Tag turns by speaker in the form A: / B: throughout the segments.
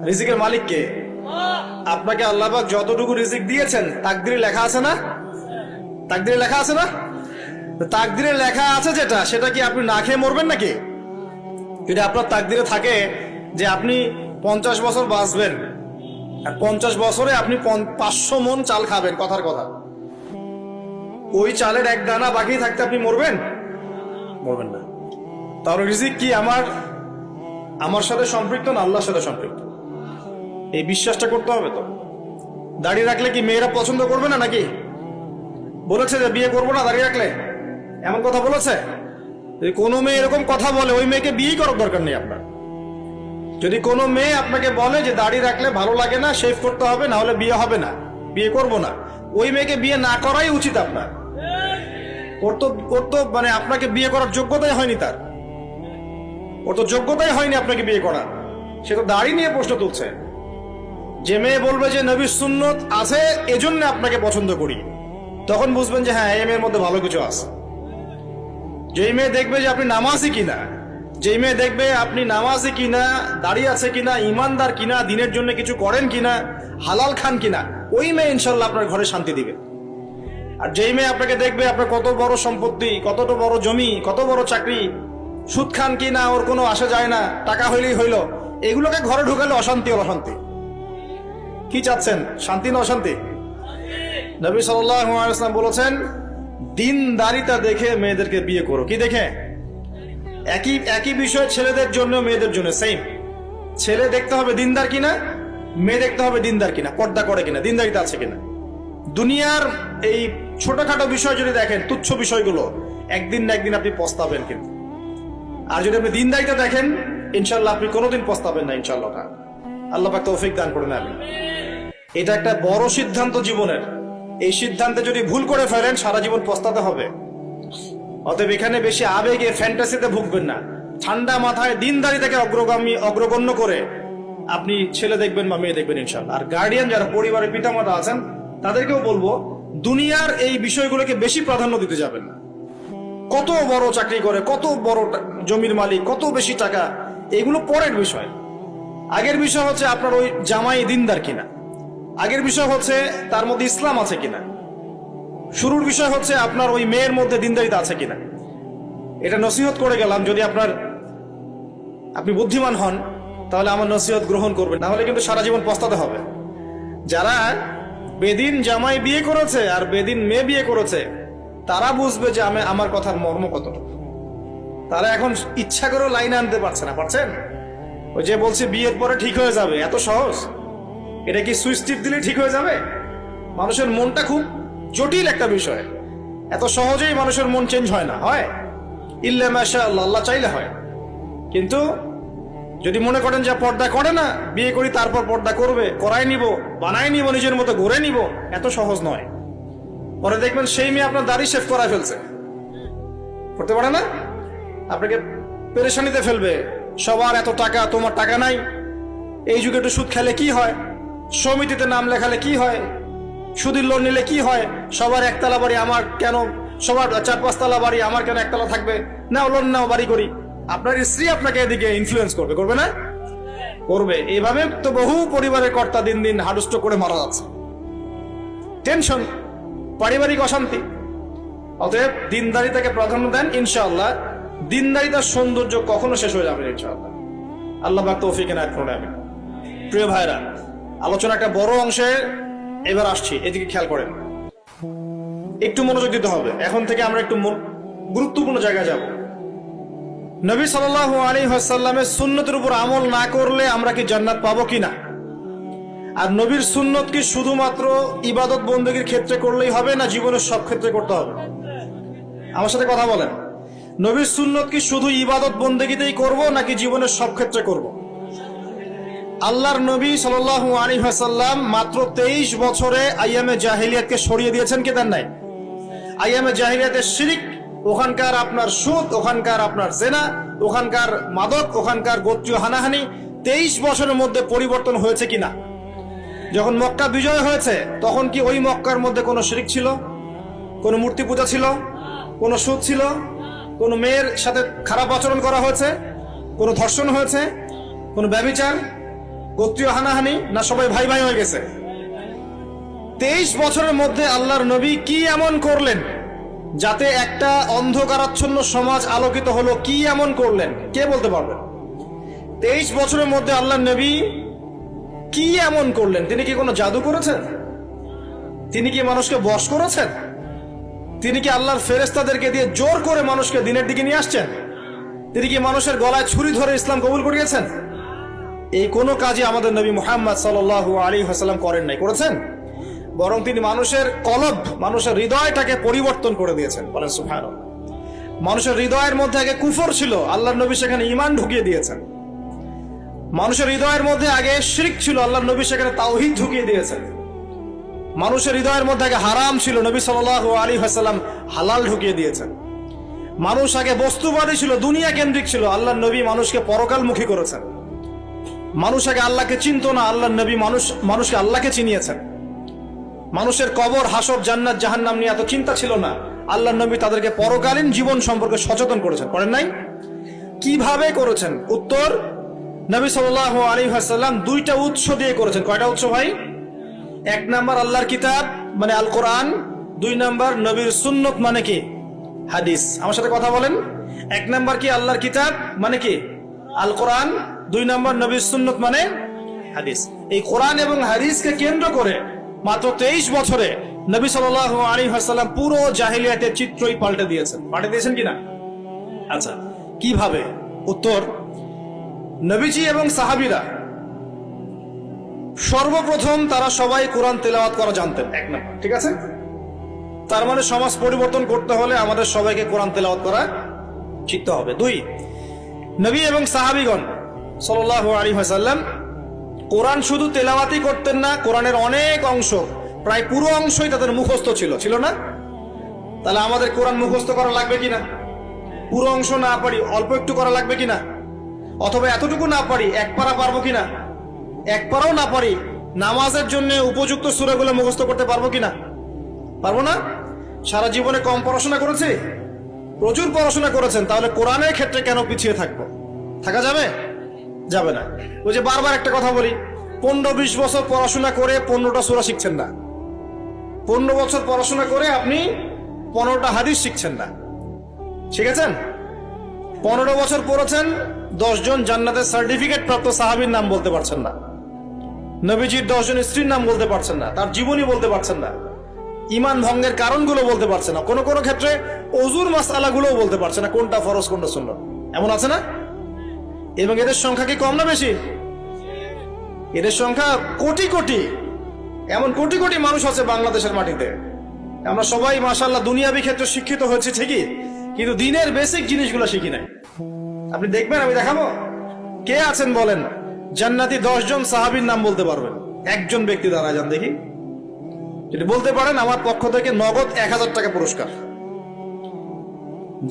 A: রিজিকের মালিক কে? আপনাকে আল্লাহ পাক যতটুকু রিজিক দিয়েছেন তাকদিরে লেখা আছে না? তাকদিরে লেখা আছে না? তাকদিরে লেখা আছে যেটা, সেটা কি আপনি না খেয়ে মরবেন নাকি? যদি আপনার তাকদিরে থাকে যে আপনি 50 বছর বাঁচবেন আর 50 বছরে আপনি 500 মণ চাল খাবেন, কথার কথা, ওই চালের এক দানা বাকি থাকতে আপনি মরবেন? মরবেন না। তার রিজিক কি আমার সাথে সম্পৃক্ত না আল্লাহর সাথে সম্পৃক্ত? এই বিশ্বাসটা করতে হবে। তো দাড়ি রাখলে কি মেয়েরা পছন্দ করবে না নাকি? বলেছে যে বিয়ে করবো না দাড়ি রাখলে, এমন কথা বলেছে? যদি কোনো মেয়ে এরকম কথা বলে, ওই মেয়েকে বিয়ে করার দরকার নেই আপনার। যদি কোনো মেয়ে আপনাকে বলে যে দাড়ি রাখলে ভালো লাগে না, শেভ করতে হবে, না হলে বিয়ে হবে না, বিয়ে করবো না, ওই মেয়েকে বিয়ে না করাই উচিত আপনার। ওর তো মানে আপনাকে বিয়ে করার যোগ্যতাই হয়নি, ওর তো যোগ্যতাই হয়নি আপনাকে বিয়ে করার। সে তো দাড়ি নিয়ে প্রশ্ন তুলছে। যে মেয়ে বলবে যে নবীর সুন্নত আছে এজন্য আপনাকে পছন্দ করি, তখন বুঝবেন যে হ্যাঁ, এই মেয়ের মধ্যে ভালো কিছু আছে। যেই মেয়ে দেখবে যে আপনি নামাজি কিনা, যেই মেয়ে দেখবে আপনি নামাজি কিনা, দাড়ি আছে কিনা, ইমানদার কিনা, দিনের জন্য কিছু করেন কিনা, হালাল খান কিনা, ওই মেয়ে ইনশাল্লাহ আপনার ঘরে শান্তি দিবে। আর যেই মেয়ে আপনাকে দেখবে আপনার কত বড় সম্পত্তি, কতটা বড় জমি, কত বড় চাকরি, সুদ খান কিনা ওর কোনো আসা যায় না, টাকা হইলেই হইল, এগুলোকে ঘরে ঢুকালে অশান্তি অশান্তি। কি চাচ্ছেন, শান্তি না অশান্তি? নবী সাল্লাল্লাহু আলাইহি ওয়াসাল্লাম বলেছেন দিনদারিতা দেখে মেয়েদেরকে বিয়ে করো। কি দেখে? একই বিষয় ছেলেদের জন্য মেয়েদের জন্য সেম। ছেলে দেখতে হবে দিনদার কিনা, মেয়ে দেখতে হবে দিনদার কিনা, পর্দা করে কিনা, দিনদারিতা আছে কিনা। দুনিয়ার এই ছোটখাটো বিষয় যদি দেখেন, তুচ্ছ বিষয়গুলো, একদিন না একদিন আপনি পস্তাবেন কিন্তু। আর যদি আপনি দিনদারিতা দেখেন, ইনশাল্লাহ আপনি কোনোদিন পস্তাবেন না ইনশাল্লাহ। আল্লাহ পাক তৌফিক দান করুন। আমিন। এটা একটা বড় সিদ্ধান্ত জীবনের। এই সিদ্ধান্তে যদি ভুল করে ফেলেন সারা জীবন পস্তাতে হবে। অতএব এখানে বেশি আবেগে ফ্যান্টাসিতে ভুগবেন না। ঠান্ডা মাথায় দিনদারিতাকে অগ্রগণ্য করে আপনি ছেলে দেখবেন বা মেয়ে দেখবেন ইনশাআল্লাহ। আর গার্ডিয়ান যারা পরিবারের পিতামাতা আছেন তাদেরকেও বলবো দুনিয়ার এই বিষয়গুলোকে বেশি প্রাধান্য দিতে যাবেন না। কত বড় চাকরি করে, কত বড় জমির মালিক, কত বেশি টাকা, এগুলো পরের বিষয়। আগের বিষয় হচ্ছে আপনার ওই জামাই দিনদার কিনা, আগের বিষয় হচ্ছে তার মধ্যে ইসলাম আছে কিনা, শুরুর বিষয় হচ্ছে আপনার ওই মেয়ের মধ্যে দিনদারিতা আছে কিনা। এটা নসিহত করে গেলাম। যদি আপনি বুদ্ধিমান হন তাহলে আমার নসিহত গ্রহণ করবেন, না হলে কিন্তু সারা জীবন পস্তাতে হবে। যারা বেদিন জামাই বিয়ে করেছে আর বেদিন মেয়ে বিয়ে করেছে তারা বুঝবে যে আমার কথার মর্ম কতটুকু। তারা এখন ইচ্ছা করেও লাইনে আনতে পারছে না। পারছেন? ওই যে বলছে বিয়ের পরে ঠিক হয়ে যাবে, এত সহজ? এটা কি সুইচ টিপ দিলে ঠিক হয়ে যাবে? মানুষের মনটা খুব জটিল একটা বিষয়। এত সহজেই মানুষের মন চেঞ্জ হয় না। হয় ইল্লা মাশাআল্লাহ, আল্লাহ চাইলে হয়। কিন্তু যদি মনে করেন যে পর্দা করে না, বিয়ে করি তারপর পর্দা করবে, করাই নিব, বানাই নিব, নিজের মতো গড়ে নিব, এত সহজ নয়। পরে দেখবেন সেই মেয়ে আপনার দাড়ি শেভ করায় ফেলছে, করতে পারে না, আপনাকে পেরেশানিতে ফেলবে। সবার এত টাকা, তোমার টাকা নাই। এই যুগে একটু সুদ খেলে কি হয়, সমিতিতে নাম লেখালে কি হয়, সুদের লোন নিলে কি হয়, সবার একতলা বাড়ি আমার কেন, সবার 4-5 তলা বাড়ি আমার কেন একতলা থাকবে, নাও লোন নাও বাড়ি করি। আপনার স্ত্রী আপনাকে এদিকে ইনফ্লুয়েন্স করবে, করবে না? করবে। এইভাবে তো বহু পরিবারের কর্তা দিন দিন হার্ট স্ট্রোক করে মারা যাচ্ছে। টেনশন, পারিবারিক অশান্তি। অতএব দিনদারিতাকে প্রাধান্য দেন, ইনশাআল্লাহ দিনদারিতার সৌন্দর্য কখনো শেষ হয়ে যাবে না ইনশাআল্লাহ। আল্লাহ পাক তৌফিক এনায়েত করুন। আমিন। প্রিয় ভাইরা, আলোচনা একটা বড় অংশে এবার আসছি, এদিকে খেয়াল করেন, একটু মনোযোগ দিতে হবে। এখন থেকে আমরা একটু গুরুত্বপূর্ণ জায়গায় যাব। নবী সাল্লাল্লাহু আলাইহি ওয়াসাল্লামের সুন্নতের উপর আমল না করলে আমরা কি জান্নাত পাবো কিনা? আর নবীর সুন্নত কি শুধুমাত্র ইবাদত বন্দেগীর ক্ষেত্রে করলেই হবে, না জীবনের সব ক্ষেত্রে করতে হবে? আমার সাথে কথা বলেন। নবীর সুন্নত কি শুধু ইবাদত বন্দেগীতেই করব, নাকি জীবনের সব ক্ষেত্রে করব? আল্লাহর নবী সাল্লাল্লাহু আলাইহি ওয়াসাল্লাম মাত্র 23 বছরে আইয়ামে জাহিলিয়াতকে সরিয়ে দিয়েছেন কি দেন নাই? আইয়ামে জাহিলিয়াতের শিরক, ওখানকার আপনার সুদ, ওখানকার আপনার জেনা, ওখানকার মাদক, ওখানকার গোত্রীয় হানাহানি 23 বছরের মধ্যে পরিবর্তন হয়েছে কিনা? যখন মক্কা বিজয় হয়েছে তখন কি ওই মক্কার মধ্যে কোনো শিরক ছিল, কোনো মূর্তি পূজা ছিল, কোনো সুদ ছিল, কোনো মেয়ের সাথে খারাপ আচরণ করা হয়েছে, কোনো ধর্ষণ হয়েছে, কোনো ব্যভিচার, গোত্রীয় হানাহানি, না সবাই ভাই ভাই হয়ে গেছে? 23 বছরের মধ্যে আল্লাহর নবী কি এমন করলেন যাতে একটা অন্ধকারাচ্ছন্ন সমাজ আলোকিত হলো? কি এমন করলেন, কে বলতে পারবেন? 23 বছরের মধ্যে আল্লাহর নবী কি এমন করলেন? তিনি কি কোনো জাদু করেছেন? তিনি কি মানুষকে বশ করেছেন? তিনি কি আল্লাহর ফেরেশতাদেরকে দিয়ে জোর করে মানুষকে দিনের দিকে নিয়ে আসছেন? তিনি কি মানুষের গলায় ছুরি ধরে ইসলাম কবুল করিয়েছেন? এই কোনো কাজই আমাদের নবী মুহাম্মদ সাল্লাল্লাহু আলাইহি ওয়াসাল্লাম করেন নাই। করেছেন? বরং তিনি মানুষের কলব, মানুষের হৃদয়টাকে পরিবর্তন করে দিয়েছেন। বলেন সুবহানাল্লাহ। মানুষের হৃদয়ের মধ্যে আগে কুফর ছিল, আল্লাহর নবী সেখানে ঈমান ঢুকিয়ে দিয়েছেন। মানুষের হৃদয়ের মধ্যে আগে শিরক ছিল, আল্লাহর নবী সেখানে তাওহীদ ঢুকিয়ে দিয়েছেন। মানুষের হৃদয়ের মধ্যে আগে হারাম ছিল, নবী সাল্লাল্লাহু আলাইহি ওয়াসাল্লাম হালাল ঢুকিয়ে দিয়েছেন। মানুষ আগে বস্তুবাদী ছিল, দুনিয়া কেন্দ্রিক ছিল, আল্লাহর নবী মানুষকে পরকালমুখী করেছেন। মানুষ আগে আল্লাহকে চিনতো না, আল্লাহর নবী মানুষকে আল্লাহকে চিনিয়েছেন। মানুষের কবর, হাসর, জান্নাত, জাহান্নাম নিয়ে এত চিন্তা ছিল না, আল্লাহর নবী তাদেরকে পরকালীন জীবন সম্পর্কে সচেতন করেছেন। করেন নাই? কিভাবে করেছেন? উত্তর, নবী সাল্লাল্লাহু আলাইহি ওয়াসাল্লাম দুইটা উৎস দিয়ে করেছেন। কয়টা উৎস ভাই? 1 নাম্বার আল্লাহর কিতাব মানে আল কোরআন, 2 নাম্বার নবীর সুন্নত মানে কি? হাদিস। আমার সাথে কথা বলেন। 1 নাম্বার কি? আল্লাহর কিতাব মানে কি? আল কোরআন। 2 নাম্বার নবীর সুন্নত মানে হাদিস। এই কোরআন এবং হাদিসকে কেন্দ্র করে মাত্র 23 বছরে নবী সাল্লাল্লাহু আলাইহি ওয়াসাল্লাম পুরো জাহেলিয়াতের চিত্রই পাল্টে দিয়েছেন। পাল্টে দিয়েছেন কিনা? আচ্ছা, কিভাবে? উত্তর, নবীজি এবং সাহাবীরা সর্বপ্রথম তারা সবাই কোরআন তেলাওয়াত করা জানতেন। 1 নাম্বার, ঠিক আছে? তার মানে সমাজ পরিবর্তন করতে হলে আমাদের সবাইকে কোরআন তেলাওয়াত করা শিখতে হবে। 2, নবী এবং সাহাবীগণ সাল্লাল্লাহু আলাইহি ওয়াসাল্লাম কোরআন শুধু তেলাওয়াতই করতেন না, কোরআনের অনেক অংশ, প্রায় পুরো অংশই তাদের মুখস্থ ছিল, ছিল না? তাহলে আমাদের কোরআন মুখস্থ করা লাগবে কিনা? পুরো অংশ না পারি, অল্প একটু করা লাগবে কিনা? অথবা এতটুকু না পারি, 1 পারা পারবো কিনা? 1 পারাও না পারি, নামাজের জন্য উপযুক্ত সূরাগুলো মুখস্থ করতে পারবো কিনা? পারবো না? সারা জীবনে কম পড়াশোনা করেছি? প্রচুর পড়াশোনা করেছেন, তাহলে কোরআনের ক্ষেত্রে কেন পিছিয়ে থাকবো? থাকা যাবে? যাবে না। ওই যে বারবার একটা কথা বলি, 15-20 বছর পড়াশোনা করে 15টা সূরা শিখছেন না। 15 বছর পড়াশোনা করে আপনি 15টা হাদিস শিখছেন না। শিখেছেন? 15 বছর পড়েছেন, 10 জন জান্নাতের সার্টিফিকেট প্রাপ্ত সাহাবীর নাম বলতে পারছেন না। নবীজির 10 জন স্ত্রীর নাম বলতে পারছেন না, তার জীবনী বলতে পারছেন না, ঈমান ভঙ্গের কারণগুলো বলতে পারছেন না, কোন কোন ক্ষেত্রে ওযুর মাসআলাগুলোও বলতে পারছেন না, কোনটা ফরজ কোনটা সুন্নাত। এমন আছে না? এবং এদের সংখ্যা কি কম না বেশি? এদের সংখ্যা কোটি কোটি, এমন কোটি কোটি মানুষ আছে বাংলাদেশের মাটিতে। আমরা সবাই মাশাআল্লাহ দুনিয়াবি ক্ষেত্রে শিক্ষিত হয়েছে ঠিকই, কিন্তু দিনের বেসিক জিনিসগুলো শিখি নাই। আপনি দেখবেন, আমি দেখাবো, কে আছেন বলেন জান্নাতি 10 জন সাহাবীর নাম বলতে পারবেন? একজন ব্যক্তি দাঁড়ায় যান দেখি, যদি বলতে পারেন আমার পক্ষ থেকে নগদ 1000 টাকা পুরস্কার।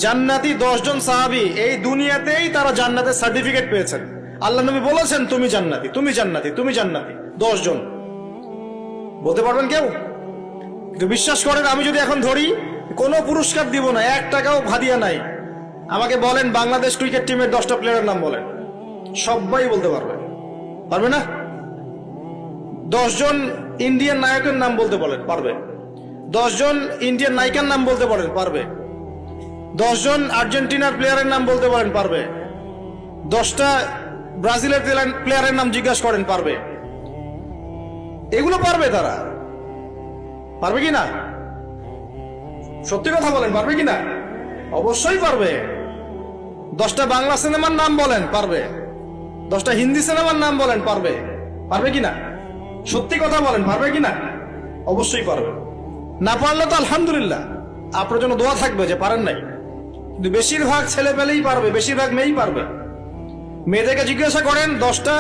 A: জান্নাতি 10 জন সাহাবী, এই দুনিয়াতেই তারা জান্নাতের সার্টিফিকেট পেয়েছেন। আল্লাহ নবী বলেছেন তুমি জান্নাতি, তুমি জান্নাতি, তুমি জান্নাতি। 10 জন বলতে পারবেন কেউ? কিন্তু বিশ্বাস করেন, আমি যদি এখন ধরি কোনো পুরস্কার দিব না, 1 টাকাও ভাদিয়া নাই, আমাকে বলেন বাংলাদেশ ক্রিকেট টিমের 10টা প্লেয়ারের নাম বলেন, সবাই বলতে পারবে। পারবে না? 10 জন ইন্ডিয়ান নায়কের নাম বলতে বলেন, পারবে। 10 জন ইন্ডিয়ান নায়িকার নাম বলতে পারেন, পারবে। 10 জন আর্জেন্টিনার প্লেয়ারের নাম বলতে পারেন, পারবে। 10টা ব্রাজিলের প্লেয়ারের নাম জিজ্ঞাসা করেন, পারবে। এগুলো পারবে তারা। পারবে কি না? সত্যি কথা বলেন, পারবে কি না? অবশ্যই পারবে। 10টা বাংলা সিনেমার নাম বলেন, পারবে। 10টা হিন্দি সিনেমার নাম বলেন, পারবে। পারবে কি না? সত্যি কথা বলেন, পারবে কি না? অবশ্যই পারবে। না পারলে তো আলহামদুলিল্লাহ, আপনার জন্য দোয়া থাকবে যে পারেন নাই। কিন্তু বেশিরভাগ ছেলে পেলেই পারবে, বেশিরভাগ মেয়েই পারবে। মেয়েদেরকে জিজ্ঞাসা করেন 10টা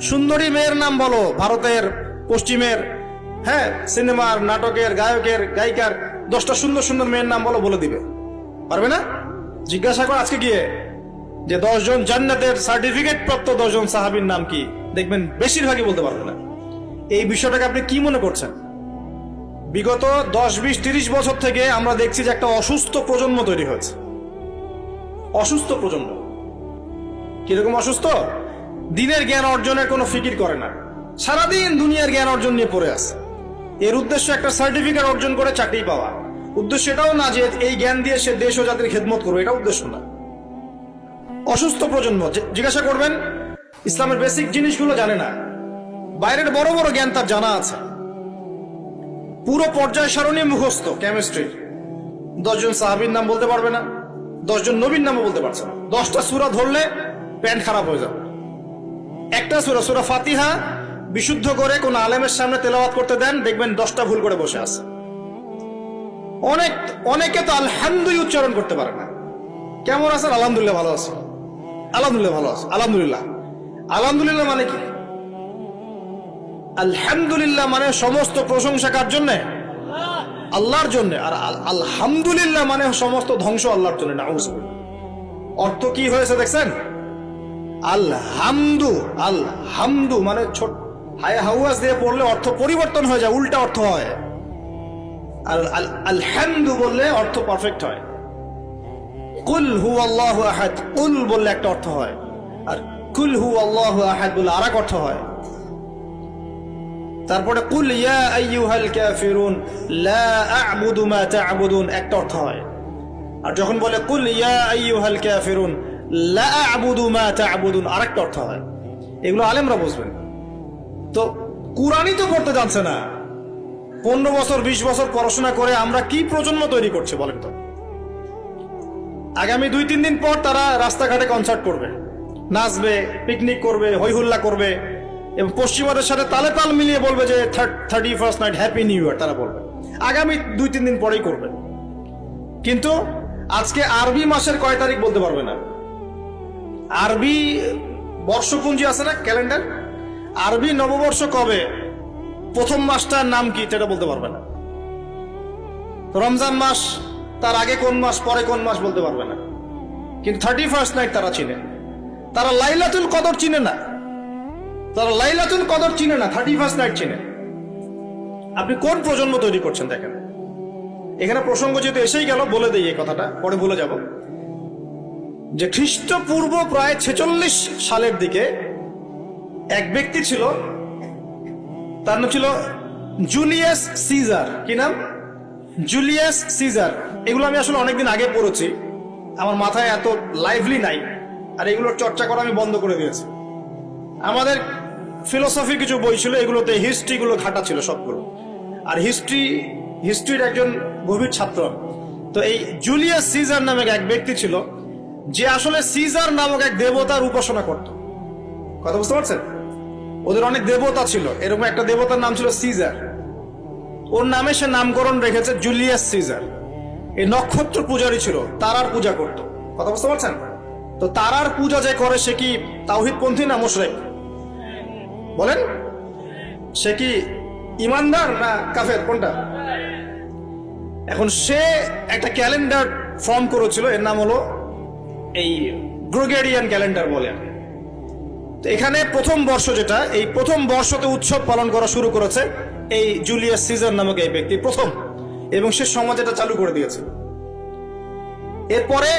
A: সুন্দরী মেয়ের নাম বলো, ভারতের, পশ্চিমের, হ্যাঁ, সিনেমার, নাটকের, গায়কের, গায়িকার 10টা সুন্দর সুন্দর মেয়ের নাম বলো, বলে দিবে। পারবে না? জিজ্ঞাসা কর আজকে গিয়ে যে 10 জন জান্নাতের সার্টিফিকেট প্রাপ্ত 10 জন সাহাবীর নাম কি, দেখবেন বেশিরভাগই বলতে পারবে না। এই বিষয়টাকে আপনি কি মনে করছেন? বিগত 10, 20, 30 বছর থেকে আমরা দেখছি যে একটা অসুস্থ প্রজন্ম তৈরি হয়েছে। অসুস্থ প্রজন্ম। কিরকম অসুস্থ? দিনের জ্ঞান অর্জনের কোনো ফিকির করে না, সারাদিন দুনিয়ার জ্ঞান অর্জন নিয়ে পড়ে আছে। এর উদ্দেশ্য একটা সার্টিফিকেট অর্জন করে চাকরি পাওয়া। উদ্দেশ্য এটাও না যে এই জ্ঞান দিয়ে সে দেশ ও জাতির খেদমত করবে, এটা উদ্দেশ্য না। অসুস্থ প্রজন্ম, জিজ্ঞাসা করবেন ইসলামের বেসিক জিনিসগুলো জানে না, বাইরের বড় বড় জ্ঞান তার জানা আছে, পুরো পর্যায় সারণী মুখস্থ কেমিস্ট্রি, 10 জন সাহাবীর নাম বলতে পারবে না, 10 জন নবীর নামও বলতে পারছে না। 10টা সূরা ধরলে প্যান্ট খারাপ হয়ে যাবে। একটা সূরা ফাতিহা বিশুদ্ধ করে কোন আলেমের সামনে তেলাওয়াত করতে দেন, দেখবেন 10টা ভুল করে বসে আছে। অনেকে তো আলহামদুলিল্লাহ উচ্চারণ করতে পারে না। কেমন আছেন? আলহামদুলিল্লাহ ভালো আছে, আলহামদুলিল্লাহ ভালো আছে, আলহামদুলিল্লাহ। আলহামদুলিল্লাহ মানে কি? আলহামদুলিল্লাহ মানে সমস্ত প্রশংসা কার জন্য? আল্লাহর জন্য। আর আলহামদুলিল্লাহ মানে সমস্ত ধ্বংস আল্লাহর জন্য। নাউজুবিল্লাহ। অর্থ কি হয়েছে দেখছেন? আলহামদু মানে ছোট হায় হাওয়াজ দিয়ে পড়লে অর্থ পরিবর্তন হয়ে যায়, উল্টা অর্থ হয়। আর আলহামদু বললে অর্থ পারফেক্ট হয়। কুল হুয়াল্লাহু আহাদ, কুল বললে একটা অর্থ হয়, আর কুল হুয়াল্লাহু আহাদ বললে আরেক অর্থ হয়। তারপরে কুল ইয়া আইয়ুহাল কাফিরুন লা আ'বুদু মা তা'বুদুন একটা অর্থ হয়। আর যখন বলে কুল ইয়া আইয়ুহাল কাফিরুন লা আ'বুদু মা তা'বুদুন আরেকটা অর্থ হয়। এগুলো আলেমরা বুঝবেন। তো কুরআনই তো পড়তে জানছে না। 15 বছর 20 বছর পড়াশোনা করে আমরা কি প্রজন্ম তৈরি করছি বলেন তো? আগামী 2-3 দিন পর তারা রাস্তাঘাটে কনসার্ট করবে, নাচবে, পিকনিক করবে, হইহুল্লা করবে এবং পশ্চিমাদের সাথে তালে তাল মিলিয়ে বলবে যে 31st night happy new year. তারা বলবে আগামী 2-3 দিন পরেই করবে। কিন্তু আজকে আরবি মাসের কয় তারিখ বলতে পারবে না। আরবি বর্ষপুঞ্জি আছে না, ক্যালেন্ডার, আরবি নববর্ষ কবে, প্রথম মাসটার নাম কি সেটা বলতে পারবে না। রমজান মাস, তার আগে কোন মাস, পরে কোন মাস বলতে পারবে না। কিন্তু 31st নাইট তারা চিনে। তারা লাইলাতুল কদর চিনে না, তারা লাইলাতুল কদর চিনে না, 31st নাইট চিনে। আপনি কোন প্রজন্ম তৈরি করছেন দেখেন। এখানে প্রসঙ্গ যেহেতু এসেই গেল বলে দেই এই কথাটা, পরে ভুলে যাব, যে খ্রিস্টপূর্ব প্রায় 46 সালের দিকে এক ব্যক্তি ছিল, তার নাম ছিল জুলিয়াস সিজার। কি নাম? Julius Caesar. এগুলো আমি আসলে অনেকদিন আগে পড়েছি, আমার মাথায় এত লাইভলি নাই, আর এগুলোর চর্চা করা আমি বন্ধ করে দিয়েছি। আমাদের ফিলোসফি কিছু বই ছিল, এগুলোতে হিস্ট্রিগুলো ঘাটা ছিল সবগুলো, আর হিস্ট্রির একজন গভীর ছাত্র। তো এই জুলিয়াস সিজার নামক এক ব্যক্তি ছিল, যে আসলে সিজার নামক এক দেবতার উপাসনা করত। কথা বুঝতে পারছেন? ওদের অনেক দেবতা ছিল, এরকম একটা দেবতার নাম ছিল সিজার। ওর নামে সে নামকরণ রেখেছে জুলিয়াস সিজার। এই নক্ষত্র পূজারী ছিল, তারার পূজা করত। কথা বুঝতে পারছেন? তো তারার পূজা যে করে সে কি তাওহীদপন্থী না মুশরিক? বলেন, সে কি ইমানদার না কাফের, কোনটা? এখন সে একটা ক্যালেন্ডার ফর্ম করেছিল, এর নাম হলো এই গ্রেগরিয়ান ক্যালেন্ডার বলে। তো এখানে প্রথম বর্ষ যেটা, এই প্রথম বর্ষতে উৎসব পালন করা শুরু করেছে এই জুলিয়াস সিজার নামক এই ব্যক্তি প্রথম, এবং সে সমাজ এটা চালু করে দিয়েছে। এরপরে